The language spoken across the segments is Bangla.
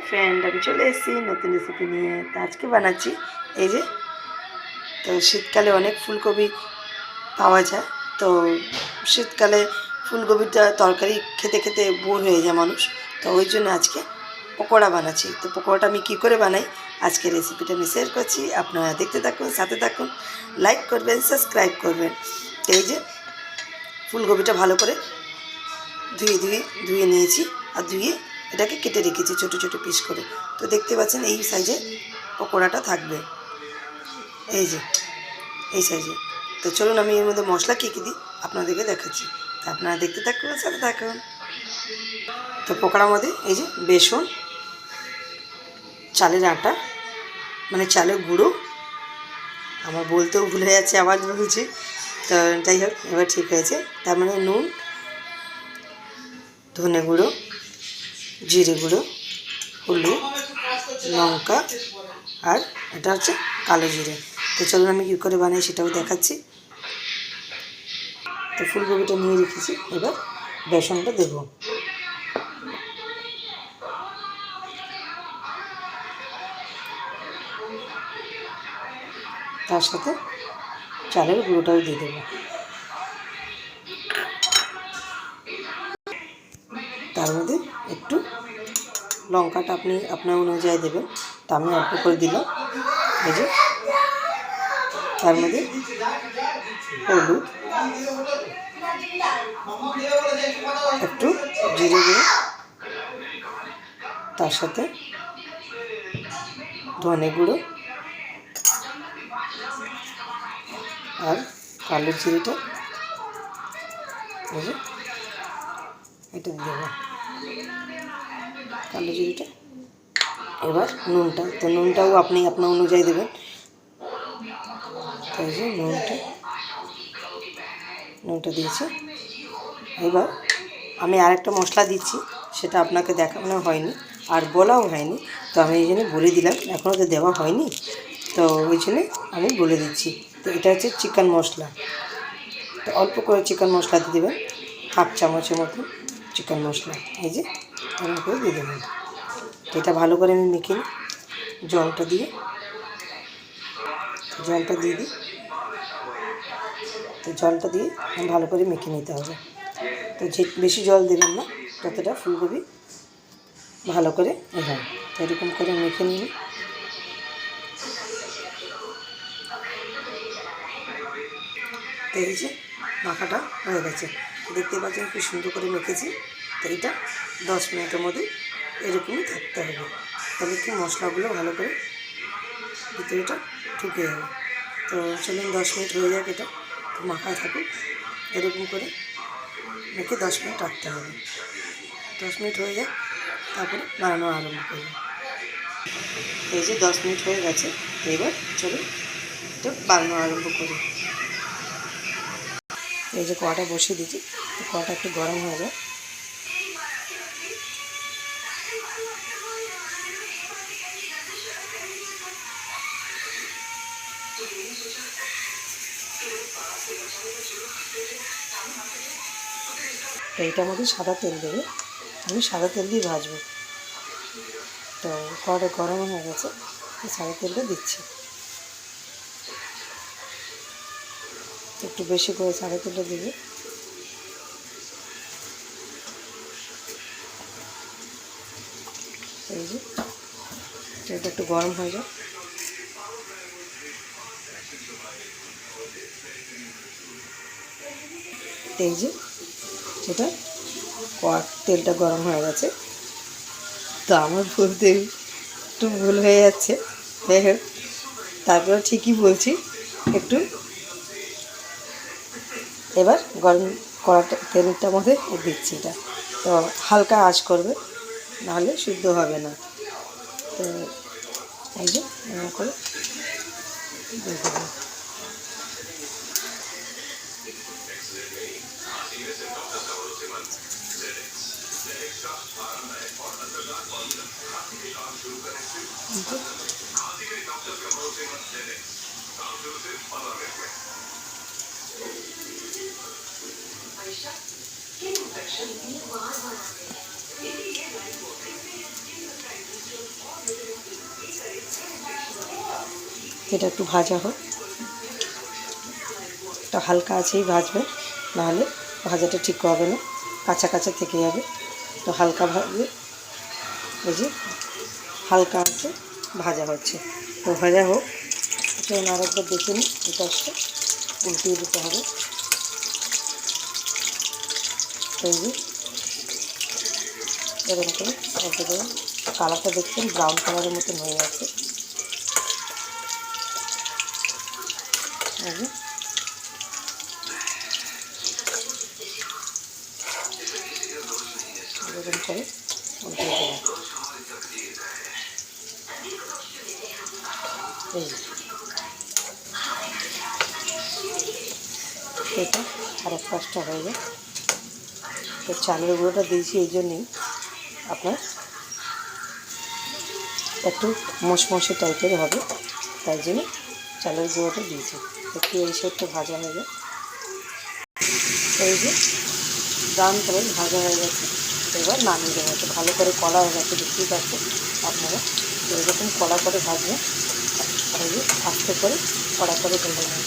ফ্রেন্ড, আমি চলে এসেছি নতুন রেসিপি নিয়ে। তো আজকে বানাচ্ছি এই যে, তো শীতকালে অনেক ফুলকপি পাওয়া যায়। তো শীতকালে ফুলকপিটা তরকারি খেতে খেতে বোর হয়ে যায় মানুষ। তো ওই জন্য আজকে পকোড়া বানাচ্ছি। তো পকোড়াটা আমি কী করে বানাই আজকে রেসিপিটা আমি শেয়ার করছি। আপনারা দেখতে থাকুন, সাথে থাকুন, লাইক করবেন, সাবস্ক্রাইব করবেন। তো এই যে ফুলকপিটা ভালো করে ধুয়ে নিয়েছি, আর ধুয়ে এটাকে কেটে রেখেছি ছোটো ছোটো পিস করে। তো দেখতে পাচ্ছেন এই সাইজে পকোড়াটা থাকবে, এই যে এই সাইজে। তো চলুন আমি এর মধ্যে মশলা কী কী দিই আপনাদেরকে দেখাচ্ছি। তো আপনারা দেখতে থাকুন, সাথে থাকুন। তো পকোড়ার মধ্যে এই যে বেসন, চালের আটা মানে চালের গুঁড়ো, আমার বলতেও ভুলে যাচ্ছে, আবার বলছি। তো যাই হোক, এবার ঠিক হয়েছে। তার মানে নুন, ধনে গুঁড়ো, জিরে গুঁড়ো, হলুদ, লঙ্কা, আর এটা হচ্ছে কালো জিরে। তো চলুন আমি কী করে বানাই সেটাও দেখাচ্ছি। তো ফুলকপিটা নিয়ে রেখেছি, এবার বেসনটা দেব। তার সাথে চালের গুঁড়োটাও দিয়ে দেবো। তার মধ্যে একটু লঙ্কাটা আপনি আপনার অনুযায়ী দেবেন, তা আমি অল্প করে দিলাম। এই যে তার মধ্যে হলুদ, একটু জিরে গুঁড়ো, তার সাথে ধনে গুঁড়ো আর কালো জিরেটা এই যে এটা দিয়ে দেবো, কালো জিরেটা। এবার নুনটা, তো নুনটাও আপনি আপনার অনুযায়ী দেবেন। এই যে নুনটা দিয়েছি। এবার আমি আরেকটা মশলা দিচ্ছি, সেটা আপনাকে দেখানো হয়নি আর বলাও হয়নি, তো আমি এই জন্য বলে দিলাম। এখনও তো দেওয়া হয়নি, তো ওই জন্যে আমি বলে দিচ্ছি। তো এটা হচ্ছে চিকেন মশলা। তো অল্প করে চিকেন মশলা দিয়ে দেবেন, হাফ চামচের মতো চিকেন মশলা। এই যে এমন করে দিয়ে দেবেন। এটা ভালো করে আমি মেখে নিই জলটা দিয়ে দিই। তো জলটা দিয়ে আমি ভালো করে মেখে নিতে হবে। তো যে বেশি জল দেবেন না, যতটা ফুলকপি ভালো করে হয়। তো এরকম করে মেখে নিন। তো এই যে মাখাটা হয়ে গেছে, দেখতে পাচ্ছেন খুব সুন্দর করে মেখেছি। তো এটা 10 মিনিটের মধ্যে এরকমই থাকতে হবে, তাহলে কি মশলাগুলো ভালো করে ভিতরেটা ঢুকে যাবে। তো চলুন 10 মিনিট হয়ে যাক, এটা মাখা থাকুক। এরকম করে মেখে 10 মিনিট রাখতে হবে। 10 মিনিট হয়ে যাক, তারপরে বানানো আরম্ভ করব। এই যে 10 মিনিট হয়ে গেছে, এবার চলুন এটা বানানো আরম্ভ করি। এই যে কড়াটা বসিয়ে দিচ্ছি, কড়াটা একটু গরম হয়ে যায়। তো এইটার মধ্যে সাদা তেল দেবে, আমি সাদা তেল দিয়ে ভাজবো। তো কড়াটা গরম হয়ে গেছে, সাদা তেলটা দিচ্ছি। একটু বেশি করে সাদা তেলটা দেবে। এই যে তেলটা একটু গরম হয়ে যায়। এই যে সেটা তেলটা গরম হয়ে গেছে। তো আমার বলতে একটু ভুল হয়ে যাচ্ছে, তারপরে ঠিকই বলছি একটু। এবার গরম কড়াটা তেলটার মধ্যে দিচ্ছি এটা। তো হালকা আঁচ করবে, নাহলে শুদ্ধ হবে না। তো এই যে এরকম করে দিয়ে দেবো। এটা একটু ভাজা হোক, এটা হালকা আছেই ভাজবে, নাহলে ভাজাটা ঠিক হবে না, কাঁচা কাঁচা থেকে যাবে। তো হালকা ভাজবে, এই যে হালকা আছে ভাজা হচ্ছে। তো ভাজা হোক, এটা আরেকবার দেখে নিই, এটা একটা উল্টিয়ে দিতে হবে। এই যে এরকম করে একেবারে কালারটা দেখছেন ব্রাউন কালারের মতন হয়ে গেছে। এরকম করে উল্টিয়ে দেবেন। এই এটা আরেক পাশটা হয়ে যায়। তো চালের গুঁড়োটা দিয়েছি এই জন্যেই আপনার একটু মশমশে টাইপের হবে, তাই জন্য চালের গুঁড়োটা দিয়েছি। একটু এই সাইডটা ভাজা হয়ে যায়। এই যে ব্রাউন কালার ভাজা হয়ে গেছে, এবার নামিয়ে দেওয়া হচ্ছে। ভালো করে কড়া হয়ে গেছে, দেখতেই পাচ্ছেন আপনারা। এরকম কড়া করে ভাজবেন, এই যে আস্তে করে কড়া করে ভেজে নেবেন।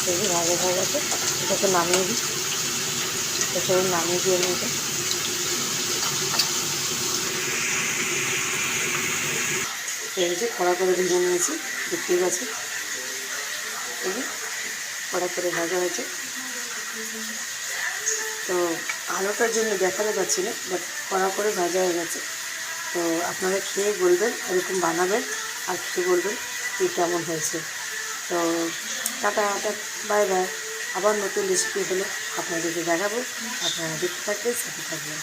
এই যে ভাজা হয়ে গেছে, এটাকে নামিয়ে দিই। এটাকে নামিয়ে দিয়ে নিয়ে এই যে কড়া করে ভেজে নিয়েছি, দেখতেই পাচ্ছেন। এই যে কড়া করে ভাজা হয়েছে। তো আলোটার জন্য দেখাতে পাচ্ছি না, বাট কড়া করে ভাজা হয়ে গেছে। তো আপনারা খেয়ে বলবেন, এরকম বানাবেন আর খেয়ে বলবেন কি কেমন হয়েছে। তো টাটা, বাই বাই। আবার নতুন রেসিপি হলে আপনাদেরকে দেখাবো। আপনারা দেখতে থাকবেন, সাথে থাকবেন।